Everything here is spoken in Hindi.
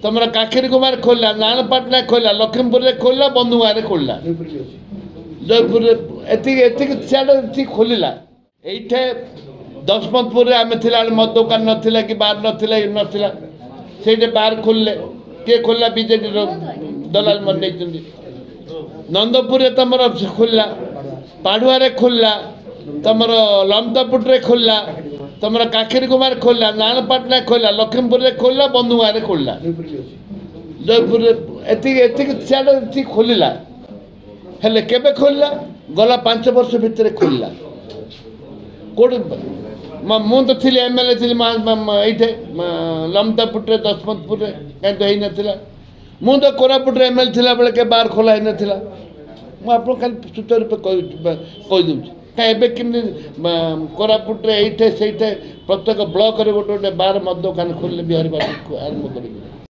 तुम काखेरी कुमार खोलला नानपाटना खोलला लखीमपुर में खोलला बंधुआ खोलला जयपुर एति खोलला ये दशमतपुर आम थी मद दुकान नाला कि बार नाला से बार खोलले किए खोलला बीजेडी दलाल मन नहीं नंदपुर तुम खोलला पाढ़ुआ खोलला तुम लमतापुटे खोलला तुम काखेरी कुमार खोलला नानपाटना खोलला लखीमपुर में खोलला बंधुआ खोलला जयपुर एति खोलला हेले केबे खोलला गला 5 वर्ष भितर खोलला कोड मु तो थी एमएलए थी ये लमतापुटे दशमतपुर कहीं तो ही नाला मु तो कोरापुट एमएलए थिला बेले के बार खोला ही नाला मुझे खाली सुचारू रूप कहीदे कहीं केमी कोरापुटे ये प्रत्येक ब्लॉक गोटे गोटे बार मद दुकान खोल बिहारी बाबू आरंभ कर